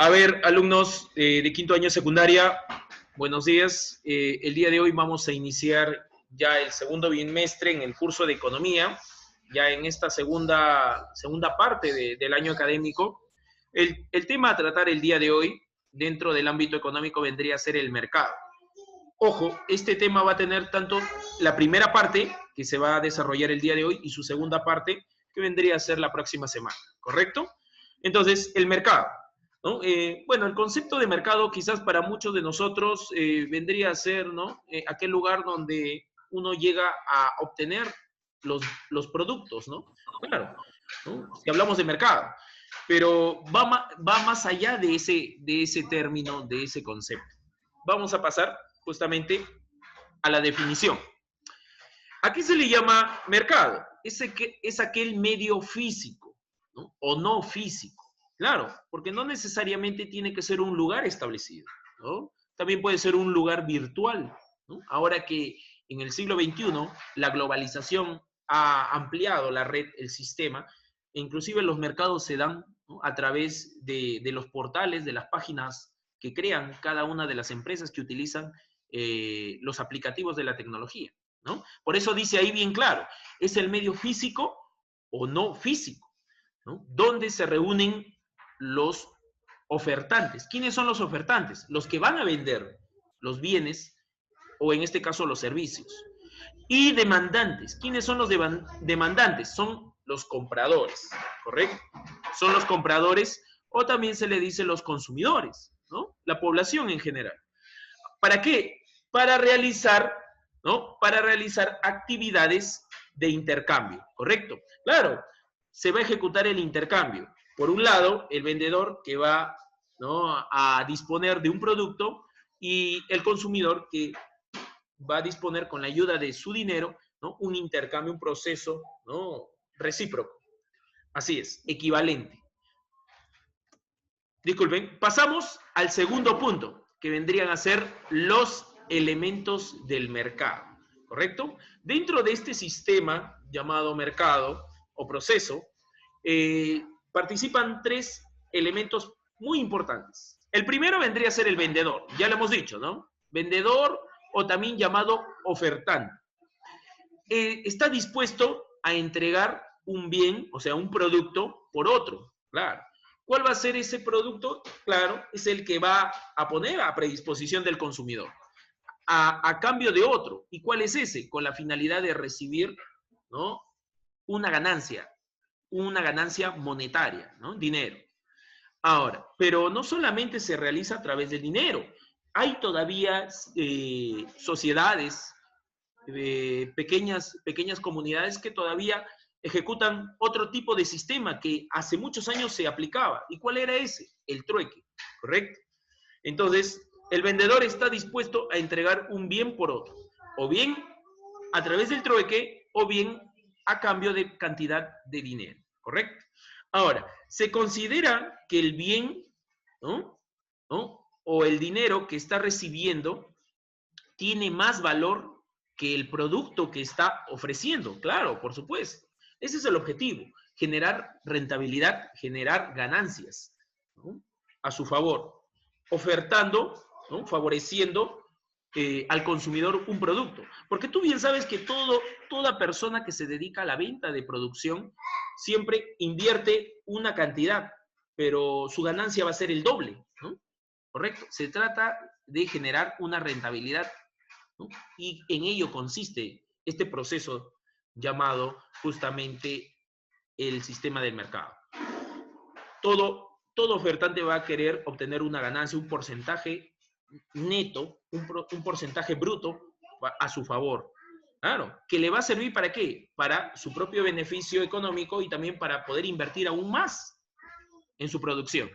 A ver, alumnos de quinto año secundaria, buenos días. El día de hoy vamos a iniciar ya el segundo bimestre en el curso de economía, ya en esta segunda parte del año académico. El tema a tratar el día de hoy dentro del ámbito económico vendría a ser el mercado. Ojo, este tema va a tener tanto la primera parte, que se va a desarrollar el día de hoy, y su segunda parte, que vendría a ser la próxima semana, ¿correcto? Entonces, el mercado, ¿no? Bueno, el concepto de mercado quizás para muchos de nosotros vendría a ser, ¿no? Aquel lugar donde uno llega a obtener los productos, ¿no? Claro, ¿no? Si hablamos de mercado, pero va más allá de ese término, de ese concepto. Vamos a pasar justamente a la definición. ¿A qué se le llama mercado? Es aquel medio físico, ¿no? O no físico. Claro, porque no necesariamente tiene que ser un lugar establecido, ¿no? También puede ser un lugar virtual, ¿no? Ahora que en el siglo XXI la globalización ha ampliado la red, el sistema, e inclusive los mercados se dan, ¿no? A través de los portales, de las páginas que crean cada una de las empresas que utilizan los aplicativos de la tecnología, ¿no? Por eso dice ahí bien claro, es el medio físico o no físico, ¿no? Donde se reúnen los ofertantes. ¿Quiénes son los ofertantes? Los que van a vender los bienes o en este caso los servicios. Y demandantes. ¿Quiénes son los demandantes? Son los compradores, ¿correcto? Son los compradores o también se le dice los consumidores, ¿no? La población en general. ¿Para qué? Para realizar, ¿no? Para realizar actividades de intercambio, ¿correcto? Claro, se va a ejecutar el intercambio. Por un lado, el vendedor que va, ¿no? A disponer de un producto y el consumidor que va a disponer con la ayuda de su dinero, ¿no? Un intercambio, un proceso, ¿no? Recíproco. Así es, equivalente. Disculpen, pasamos al segundo punto, que vendrían a ser los elementos del mercado, ¿correcto? Dentro de este sistema llamado mercado o proceso, participan tres elementos muy importantes. El primero vendría a ser el vendedor, ya lo hemos dicho, ¿no? Vendedor o también llamado ofertante. Está dispuesto a entregar un bien, o sea, un producto por otro, claro. ¿Cuál va a ser ese producto? Claro, es el que va a poner a predisposición del consumidor, a cambio de otro. ¿Y cuál es ese? Con la finalidad de recibir, ¿no? Una ganancia monetaria, ¿no? Dinero. Ahora, pero no solamente se realiza a través del dinero, hay todavía sociedades, pequeñas comunidades que todavía ejecutan otro tipo de sistema que hace muchos años se aplicaba. ¿Y cuál era ese? El trueque, ¿correcto? Entonces, el vendedor está dispuesto a entregar un bien por otro, o bien a través del trueque, o bien a cambio de cantidad de dinero, ¿correcto? Ahora, se considera que el bien, ¿no? ¿no? O el dinero que está recibiendo tiene más valor que el producto que está ofreciendo. Claro, por supuesto. Ese es el objetivo, generar rentabilidad, generar ganancias, ¿no? A su favor, ofertando, ¿no? Favoreciendo al consumidor un producto. Porque tú bien sabes que toda persona que se dedica a la venta de producción siempre invierte una cantidad, pero su ganancia va a ser el doble, ¿no? ¿Correcto? Se trata de generar una rentabilidad, ¿no? Y en ello consiste este proceso llamado justamente el sistema del mercado. Todo ofertante va a querer obtener una ganancia, un porcentaje neto, un porcentaje bruto a su favor. Claro, que le va a servir para qué? Para su propio beneficio económico y también para poder invertir aún más en su producción.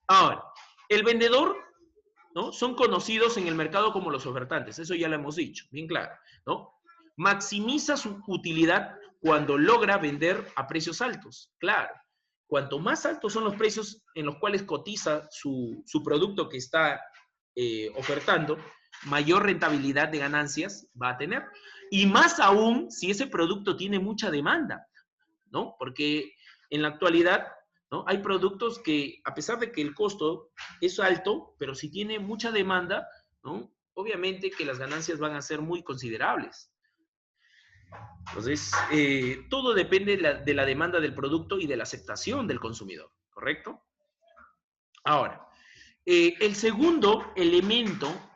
Ahora, el vendedor, ¿no? Son conocidos en el mercado como los ofertantes, eso ya lo hemos dicho, bien claro, ¿no? Maximiza su utilidad cuando logra vender a precios altos, claro. Cuanto más altos son los precios en los cuales cotiza su producto que está ofertando, mayor rentabilidad de ganancias va a tener. Y más aún si ese producto tiene mucha demanda, ¿no? Porque en la actualidad ¿no? Hay productos que, a pesar de que el costo es alto, pero si tiene mucha demanda, ¿no? Obviamente que las ganancias van a ser muy considerables. Entonces, todo depende de la demanda del producto y de la aceptación del consumidor, ¿correcto? Ahora, el segundo elemento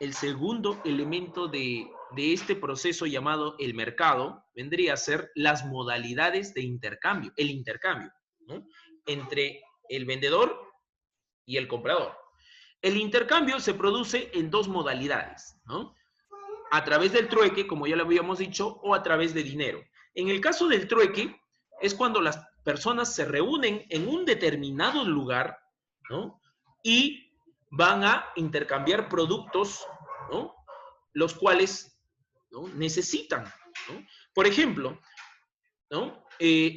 de este proceso llamado el mercado vendría a ser las modalidades de intercambio, el intercambio, ¿no? Entre el vendedor y el comprador. El intercambio se produce en dos modalidades, ¿no? A través del trueque, como ya lo habíamos dicho, o a través de dinero. En el caso del trueque, es cuando las personas se reúnen en un determinado lugar, ¿no? Y van a intercambiar productos, ¿no? Los cuales, ¿no? Necesitan, ¿no? Por ejemplo, ¿no?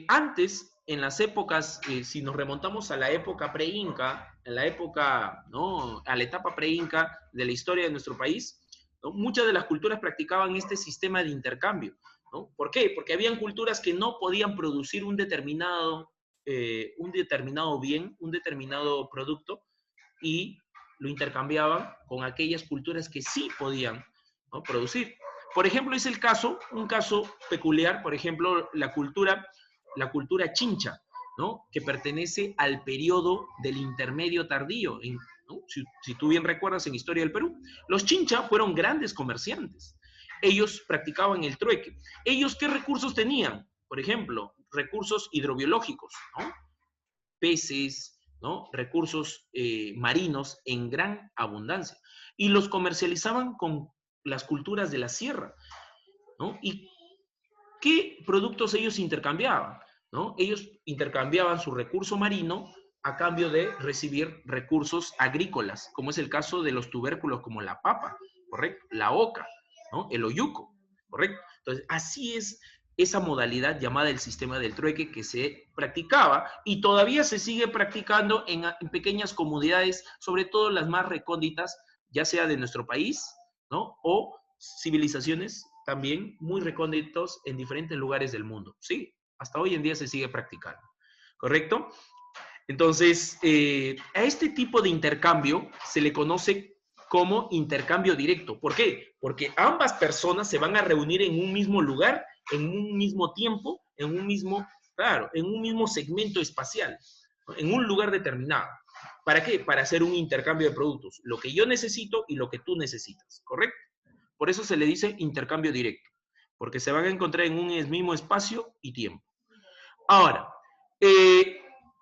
Antes, en las épocas, si nos remontamos a la época pre-inca, en la época, ¿no? A la etapa pre-inca de la historia de nuestro país, ¿no? Muchas de las culturas practicaban este sistema de intercambio, ¿no? ¿Por qué? Porque habían culturas que no podían producir un determinado bien, un determinado producto, y lo intercambiaban con aquellas culturas que sí podían, ¿no? Producir. Por ejemplo, es un caso peculiar, por ejemplo, la cultura chincha, ¿no? Que pertenece al periodo del intermedio tardío. ¿No? Si tú bien recuerdas en Historia del Perú, los chincha fueron grandes comerciantes. Ellos practicaban el trueque. ¿Ellos qué recursos tenían? Por ejemplo, recursos hidrobiológicos, ¿no? Peces, ¿no? Recursos marinos en gran abundancia. Y los comercializaban con las culturas de la sierra, ¿no? ¿Y qué productos ellos intercambiaban? ¿No? Ellos intercambiaban su recurso marino a cambio de recibir recursos agrícolas, como es el caso de los tubérculos como la papa, ¿correcto? La oca, ¿no? El oyuco, ¿correcto? Entonces, así es esa modalidad llamada el sistema del trueque que se practicaba y todavía se sigue practicando en pequeñas comunidades, sobre todo las más recónditas, ya sea de nuestro país, ¿no? O civilizaciones también muy recónditos en diferentes lugares del mundo. Sí, hasta hoy en día se sigue practicando, ¿correcto? Entonces, a este tipo de intercambio se le conoce como intercambio directo. ¿Por qué? Porque ambas personas se van a reunir en un mismo lugar, en un mismo tiempo, claro, en un mismo segmento espacial, ¿no? En un lugar determinado. ¿Para qué? Para hacer un intercambio de productos. Lo que yo necesito y lo que tú necesitas, ¿correcto? Por eso se le dice intercambio directo, porque se van a encontrar en un mismo espacio y tiempo. Ahora,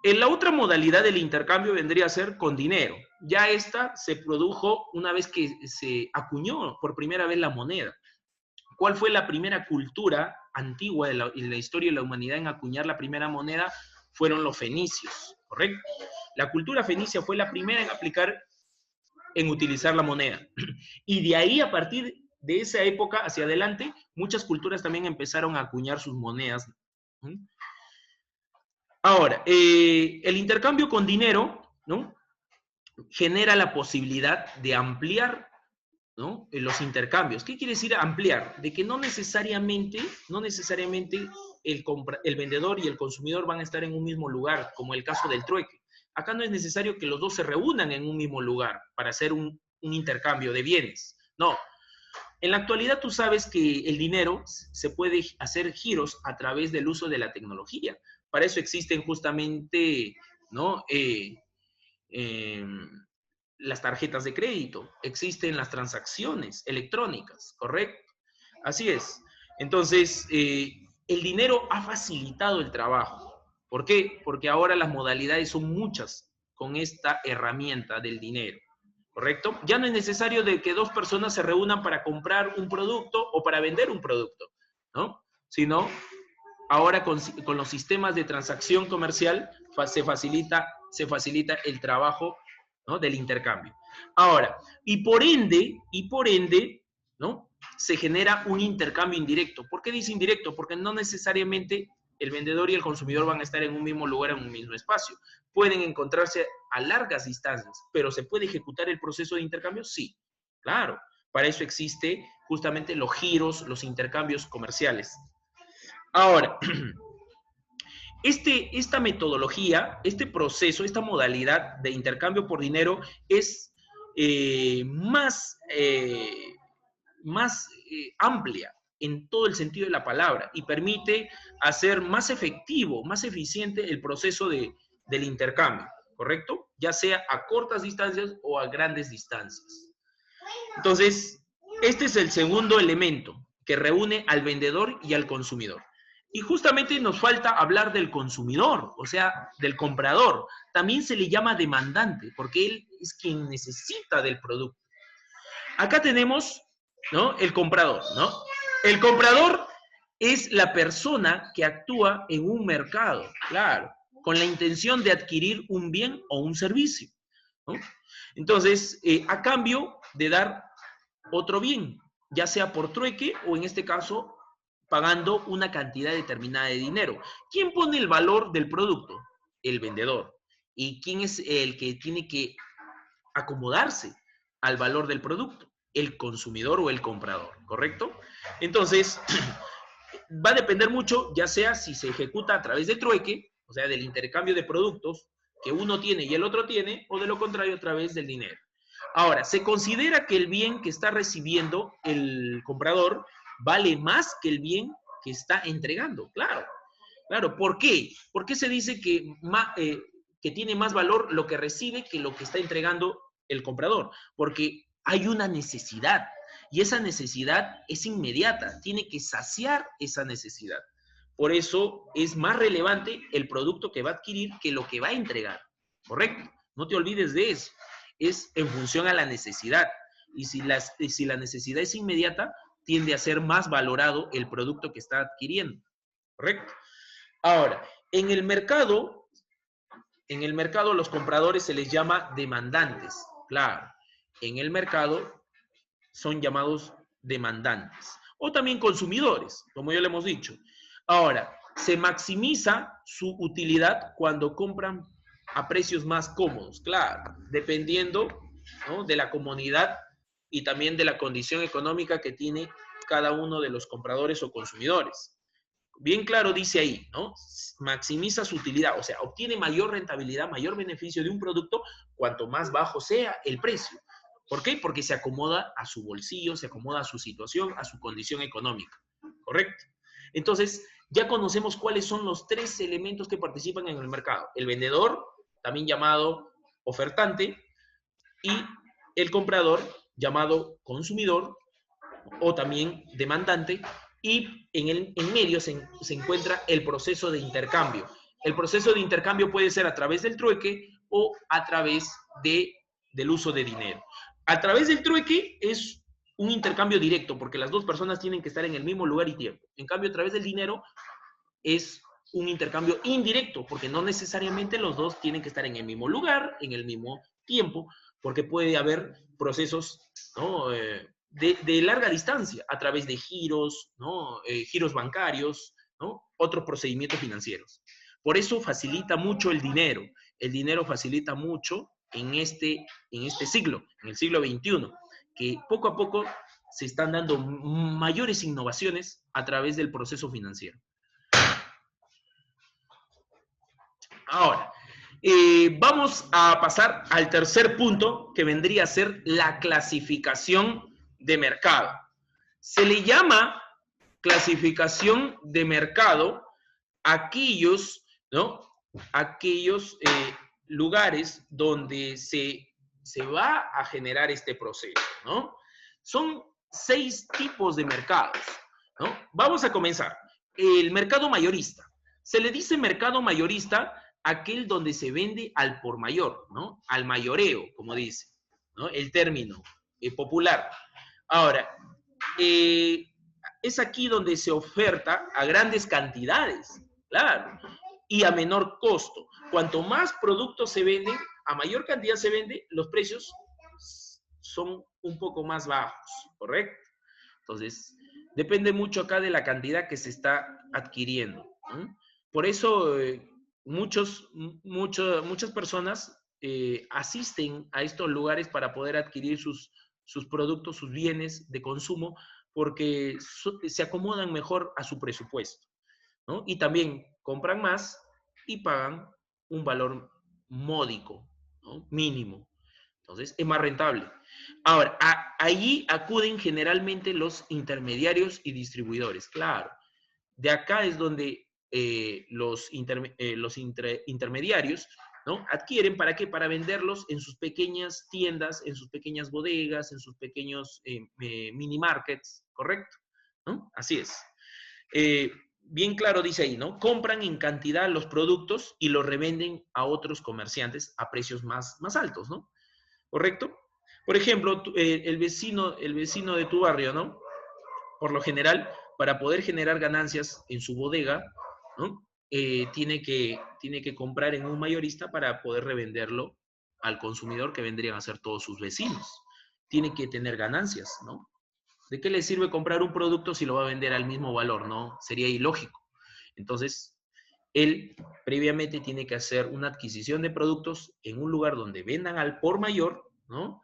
en la otra modalidad del intercambio vendría a ser con dinero. Ya esta se produjo una vez que se acuñó por primera vez la moneda. ¿Cuál fue la primera cultura antigua en la historia de la humanidad en acuñar la primera moneda? Fueron los fenicios, ¿correcto? La cultura fenicia fue la primera en utilizar la moneda. Y de ahí, a partir de esa época hacia adelante, muchas culturas también empezaron a acuñar sus monedas. Ahora, el intercambio con dinero, ¿no? Genera la posibilidad de ampliar, ¿no? Los intercambios. ¿Qué quiere decir ampliar? De que no necesariamente el vendedor y el consumidor van a estar en un mismo lugar, como el caso del trueque. Acá no es necesario que los dos se reúnan en un mismo lugar para hacer un intercambio de bienes. No. En la actualidad tú sabes que el dinero se puede hacer giros a través del uso de la tecnología. Para eso existen justamente, ¿no? Eh, las tarjetas de crédito, existen las transacciones electrónicas, ¿correcto? Así es. Entonces, el dinero ha facilitado el trabajo. ¿Por qué? Porque ahora las modalidades son muchas con esta herramienta del dinero, ¿correcto? Ya no es necesario de que dos personas se reúnan para comprar un producto o para vender un producto, ¿no? Sino ahora con los sistemas de transacción comercial se facilita el trabajo, ¿no? Del intercambio. Ahora, y por ende, ¿no? Se genera un intercambio indirecto. ¿Por qué dice indirecto? Porque no necesariamente el vendedor y el consumidor van a estar en un mismo lugar, en un mismo espacio. Pueden encontrarse a largas distancias, pero ¿se puede ejecutar el proceso de intercambio? Sí, claro. Para eso existe justamente los giros, los intercambios comerciales. Ahora, Esta metodología, este proceso, esta modalidad de intercambio por dinero es más amplia en todo el sentido de la palabra y permite hacer más efectivo, más eficiente el proceso del intercambio, ¿correcto? Ya sea a cortas distancias o a grandes distancias. Entonces, este es el segundo elemento que reúne al vendedor y al consumidor. Y justamente nos falta hablar del consumidor, o sea, del comprador. También se le llama demandante, porque él es quien necesita del producto. Acá tenemos, ¿no?, el comprador, ¿no? El comprador es la persona que actúa en un mercado, claro, con la intención de adquirir un bien o un servicio, ¿no? Entonces, a cambio de dar otro bien, ya sea por trueque o en este caso pagando una cantidad determinada de dinero. ¿Quién pone el valor del producto? El vendedor. ¿Y quién es el que tiene que acomodarse al valor del producto? El consumidor o el comprador, ¿correcto? Entonces, va a depender mucho, ya sea si se ejecuta a través del trueque, o sea, del intercambio de productos que uno tiene y el otro tiene, o de lo contrario, a través del dinero. Ahora, se considera que el bien que está recibiendo el comprador vale más que el bien que está entregando. Claro, claro. ¿Por qué? ¿Por qué se dice que tiene más valor lo que recibe que lo que está entregando el comprador? Porque hay una necesidad y esa necesidad es inmediata, tiene que saciar esa necesidad. Por eso es más relevante el producto que va a adquirir que lo que va a entregar, ¿correcto? No te olvides de eso. Es en función a la necesidad. Y si la necesidad es inmediata, tiende a ser más valorado el producto que está adquiriendo, ¿correcto? Ahora, en el mercado los compradores se les llama demandantes. Claro, en el mercado son llamados demandantes. O también consumidores, como ya le hemos dicho. Ahora, se maximiza su utilidad cuando compran a precios más cómodos, claro, dependiendo, ¿no?, de la comunidad y también de la condición económica que tiene cada uno de los compradores o consumidores. Bien claro dice ahí, ¿no? Maximiza su utilidad, o sea, obtiene mayor rentabilidad, mayor beneficio de un producto cuanto más bajo sea el precio. ¿Por qué? Porque se acomoda a su bolsillo, se acomoda a su situación, a su condición económica. ¿Correcto? Entonces, ya conocemos cuáles son los tres elementos que participan en el mercado. El vendedor, también llamado ofertante, y el comprador, llamado consumidor, o también demandante, y en medio se encuentra el proceso de intercambio. El proceso de intercambio puede ser a través del trueque o a través del uso de dinero. A través del trueque es un intercambio directo, porque las dos personas tienen que estar en el mismo lugar y tiempo. En cambio, a través del dinero es un intercambio indirecto, porque no necesariamente los dos tienen que estar en el mismo lugar, en el mismo tiempo, porque puede haber procesos, ¿no?, de larga distancia, a través de giros, ¿no?, giros bancarios, ¿no?, otros procedimientos financieros. Por eso facilita mucho el dinero. El dinero facilita mucho en este siglo, en el siglo XXI, que poco a poco se están dando mayores innovaciones a través del proceso financiero. Ahora, vamos a pasar al tercer punto, que vendría a ser la clasificación de mercado. Se le llama clasificación de mercado a aquellos, ¿no?, aquellos lugares donde se va a generar este proceso, ¿no? Son 6 tipos de mercados, ¿no? Vamos a comenzar. El mercado mayorista. Se le dice mercado mayorista aquel donde se vende al por mayor, ¿no? Al mayoreo, como dice, ¿no?, el término popular. Ahora, es aquí donde se oferta a grandes cantidades, claro, y a menor costo. Cuanto más productos se venden, a mayor cantidad se vende, los precios son un poco más bajos, ¿correcto? Entonces, depende mucho acá de la cantidad que se está adquiriendo, ¿no? Por eso, muchas personas asisten a estos lugares para poder adquirir sus productos, sus bienes de consumo, porque se acomodan mejor a su presupuesto, ¿no? Y también compran más y pagan un valor módico, ¿no? Mínimo. Entonces, es más rentable. Ahora, allí acuden generalmente los intermediarios y distribuidores. Claro, de acá es donde intermediarios, ¿no? Adquieren, ¿para qué? Para venderlos en sus pequeñas tiendas, en sus pequeñas bodegas, en sus pequeños mini markets, ¿correcto? ¿No? Así es. Bien claro dice ahí, ¿no? Compran en cantidad los productos y los revenden a otros comerciantes a precios más altos, ¿no? ¿Correcto? Por ejemplo, el vecino de tu barrio, ¿no? Por lo general, para poder generar ganancias en su bodega, ¿no? Tiene que comprar en un mayorista para poder revenderlo al consumidor, que vendrían a ser todos sus vecinos. Tiene que tener ganancias, ¿no? ¿De qué le sirve comprar un producto si lo va a vender al mismo valor? No, sería ilógico. Entonces, él previamente tiene que hacer una adquisición de productos en un lugar donde vendan al por mayor, ¿no?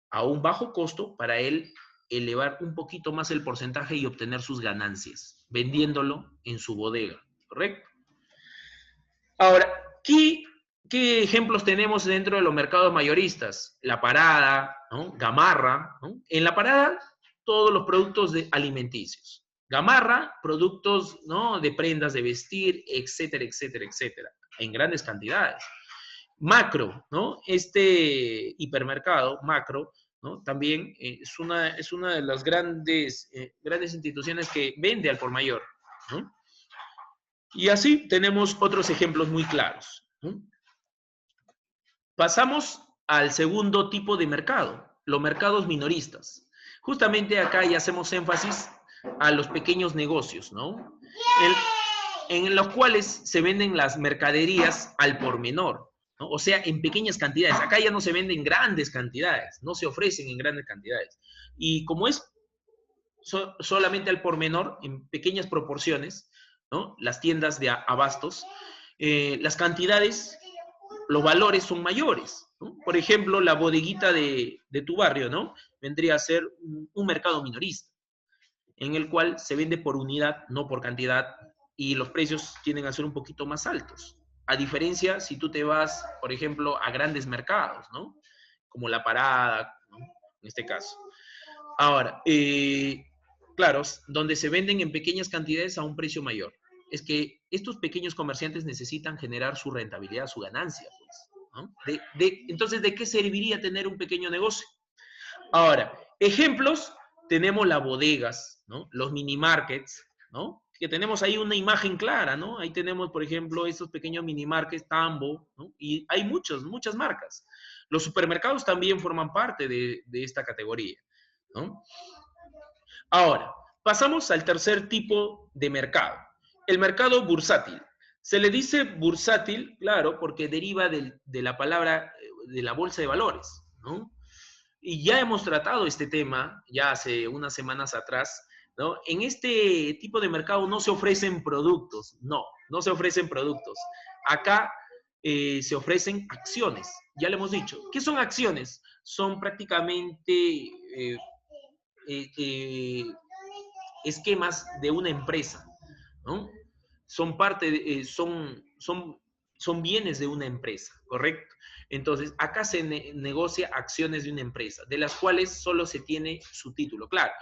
A un bajo costo para él elevar un poquito más el porcentaje y obtener sus ganancias, vendiéndolo en su bodega, ¿correcto? Ahora, ¿qué ejemplos tenemos dentro de los mercados mayoristas? La Parada, ¿no? Gamarra, ¿no? En La Parada, todos los productos alimenticios. Gamarra, productos, ¿no? De prendas de vestir, etcétera, etcétera, etcétera, en grandes cantidades. Macro, ¿no? Este hipermercado, Macro, ¿no? También es una de las grandes instituciones que vende al por mayor, ¿no? Y así tenemos otros ejemplos muy claros, ¿no? Pasamos al segundo tipo de mercado, los mercados minoristas. Justamente acá ya hacemos énfasis a los pequeños negocios, ¿no? En los cuales se venden las mercaderías al por menor, ¿no? O sea, en pequeñas cantidades. Acá ya no se venden grandes cantidades, no se ofrecen en grandes cantidades. Y como es solamente al por menor, en pequeñas proporciones, ¿no? Las tiendas de abastos, las cantidades, los valores son mayores, ¿no? Por ejemplo, la bodeguita de tu barrio, ¿no? Vendría a ser un mercado minorista, en el cual se vende por unidad, no por cantidad, y los precios tienden a ser un poquito más altos. A diferencia si tú te vas, por ejemplo, a grandes mercados, ¿no? Como La Parada, ¿no? En este caso. Ahora, claro, donde se venden en pequeñas cantidades a un precio mayor. Es que estos pequeños comerciantes necesitan generar su rentabilidad, su ganancia, pues, ¿no? Entonces, ¿de qué serviría tener un pequeño negocio? Ahora, ejemplos, tenemos las bodegas, ¿no? Los mini markets, ¿no? Que tenemos ahí una imagen clara, ¿no? Ahí tenemos, por ejemplo, estos pequeños mini markets, Tambo, ¿no? Y hay muchas marcas. Los supermercados también forman parte de esta categoría, ¿no? Ahora, pasamos al tercer tipo de mercado, el mercado bursátil. Se le dice bursátil, claro, porque deriva de la palabra de la bolsa de valores, ¿no? Y ya hemos tratado este tema ya hace unas semanas atrás, ¿no? En este tipo de mercado no se ofrecen productos, no se ofrecen productos. Acá se ofrecen acciones, ya le hemos dicho. ¿Qué son acciones? Son prácticamente eh, eh, esquemas de una empresa, ¿no? Son parte de, son bienes de una empresa, ¿correcto? Entonces, acá se negocia acciones de una empresa, de las cuales solo se tiene su título. Claro,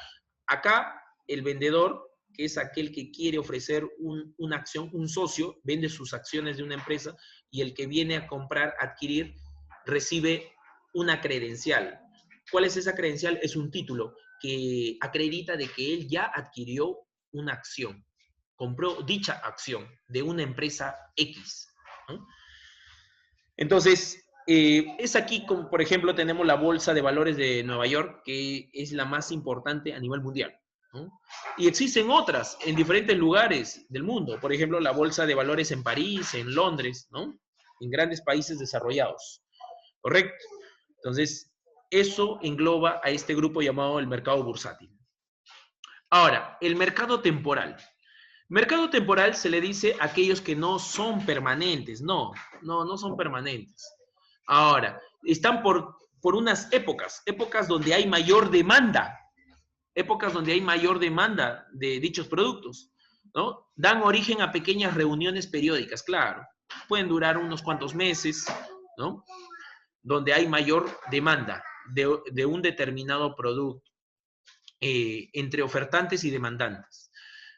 acá el vendedor, que es aquel que quiere ofrecer una acción, un socio, vende sus acciones de una empresa y el que viene a comprar, adquirir, recibe una credencial. ¿Cuál es esa credencial? Es un título que acredita de que él ya adquirió una acción, compró dicha acción de una empresa X, ¿no? Entonces, es aquí como, por ejemplo, tenemos la Bolsa de Valores de Nueva York, que es la más importante a nivel mundial, ¿no? Y existen otras en diferentes lugares del mundo, por ejemplo, la Bolsa de Valores en París, en Londres, ¿no? En grandes países desarrollados, ¿correcto? Entonces, eso engloba a este grupo llamado el mercado bursátil. Ahora, el mercado temporal. Mercado temporal se le dice a aquellos que no son permanentes. No son permanentes. Ahora, están por unas épocas donde hay mayor demanda, épocas donde hay mayor demanda de dichos productos, ¿no? Dan origen a pequeñas reuniones periódicas, claro. pueden durar unos cuantos meses, ¿no? Donde hay mayor demanda de un determinado producto entre ofertantes y demandantes.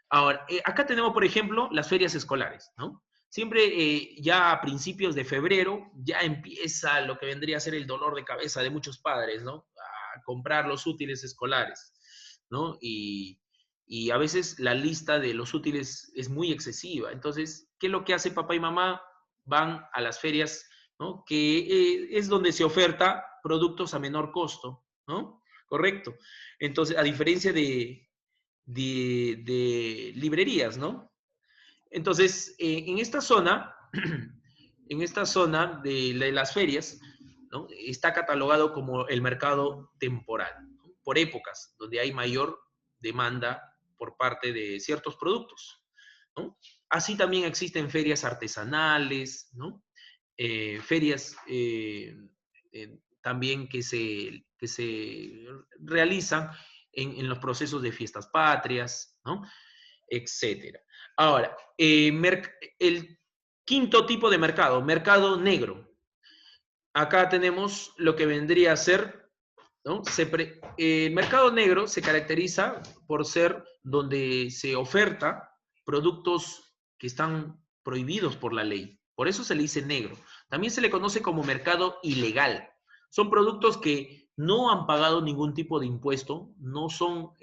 Ahora, acá tenemos, por ejemplo, las ferias escolares, ¿no? Siempre ya a principios de febrero ya empieza lo que vendría a ser el dolor de cabeza de muchos padres, ¿no? A comprar los útiles escolares, ¿no? Y a veces la lista de los útiles es muy excesiva. Entonces, ¿qué es lo que hace papá y mamá? Van a las ferias, ¿no? Que es donde se oferta productos a menor costo, ¿no? Correcto. Entonces, a diferencia de librerías, ¿no? Entonces, en esta zona de las ferias, ¿no? Está catalogado como el mercado temporal, ¿no? Por épocas, donde hay mayor demanda por parte de ciertos productos, ¿no? Así también existen ferias artesanales, ¿no? Ferias también que se realizan en los procesos de fiestas patrias, ¿no? Etcétera. Ahora, el quinto tipo de mercado, mercado negro. Acá tenemos lo que vendría a ser, ¿no? El mercado negro se caracteriza por ser donde se oferta productos que están prohibidos por la ley. Por eso se le dice negro. También se le conoce como mercado ilegal. Son productos que no han pagado ningún tipo de impuesto, no son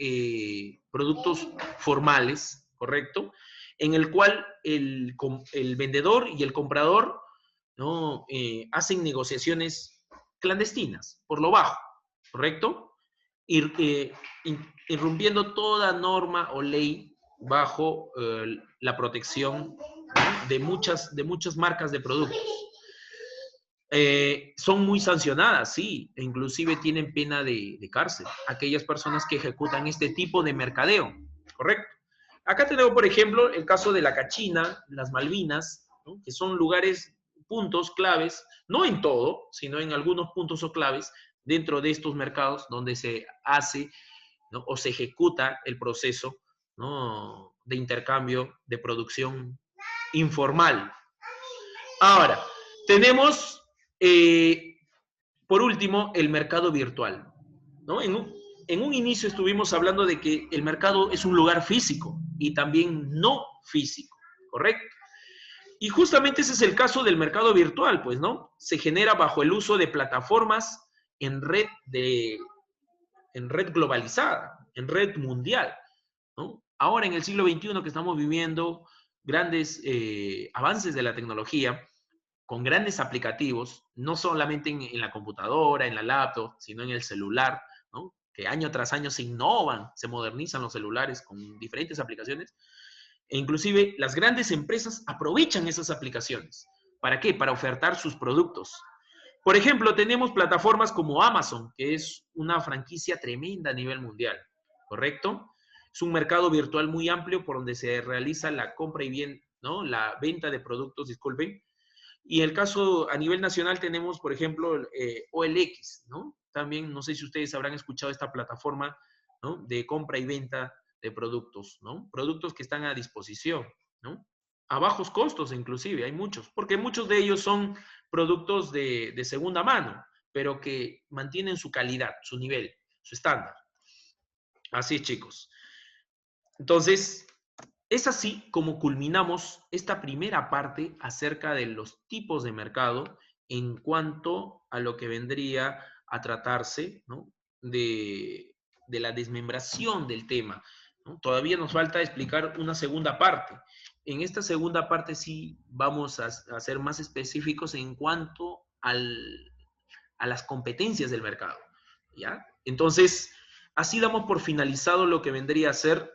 productos formales, ¿correcto? En el cual el vendedor y el comprador, ¿no? Hacen negociaciones clandestinas, por lo bajo, ¿correcto? Ir, irrumpiendo toda norma o ley bajo la protección, ¿no? de muchas marcas de productos. Son muy sancionadas, sí, e inclusive tienen pena de cárcel, aquellas personas que ejecutan este tipo de mercadeo, ¿correcto? Acá tenemos, por ejemplo, el caso de la Cachina, las Malvinas, ¿no? Que son lugares, puntos claves, no en todo, sino en algunos puntos o claves dentro de estos mercados donde se hace, ¿no? O se ejecuta el proceso, ¿no? De intercambio de producción informal. Ahora, tenemos, por último, el mercado virtual, ¿no? En un inicio estuvimos hablando de que el mercado es un lugar físico y también no físico, ¿correcto? Y justamente ese es el caso del mercado virtual, pues, ¿no? Se genera bajo el uso de plataformas en red, en red globalizada, en red mundial, ¿no? Ahora en el siglo XXI que estamos viviendo grandes avances de la tecnología, con grandes aplicativos, no solamente en la computadora, en la laptop, sino en el celular, ¿no? Que año tras año se innovan, se modernizan los celulares con diferentes aplicaciones, e inclusive las grandes empresas aprovechan esas aplicaciones. ¿Para qué? Para ofertar sus productos. Por ejemplo, tenemos plataformas como Amazon, que es una franquicia tremenda a nivel mundial, ¿correcto? Es un mercado virtual muy amplio por donde se realiza la compra y bien, ¿no? La venta de productos, disculpen. Y el caso a nivel nacional tenemos, por ejemplo, OLX, ¿no? También, no sé si ustedes habrán escuchado esta plataforma, ¿no? De compra y venta de productos, ¿no? Productos que están a disposición, ¿no? A bajos costos inclusive, hay muchos, porque muchos de ellos son productos de segunda mano, pero que mantienen su calidad, su nivel, su estándar. Así, chicos. Entonces, es así como culminamos esta primera parte acerca de los tipos de mercado en cuanto a lo que vendría a tratarse, ¿no? de la desmembración del tema, ¿no? Todavía nos falta explicar una segunda parte. En esta segunda parte sí vamos a ser más específicos en cuanto a las competencias del mercado, ¿ya? Entonces, así damos por finalizado lo que vendría a ser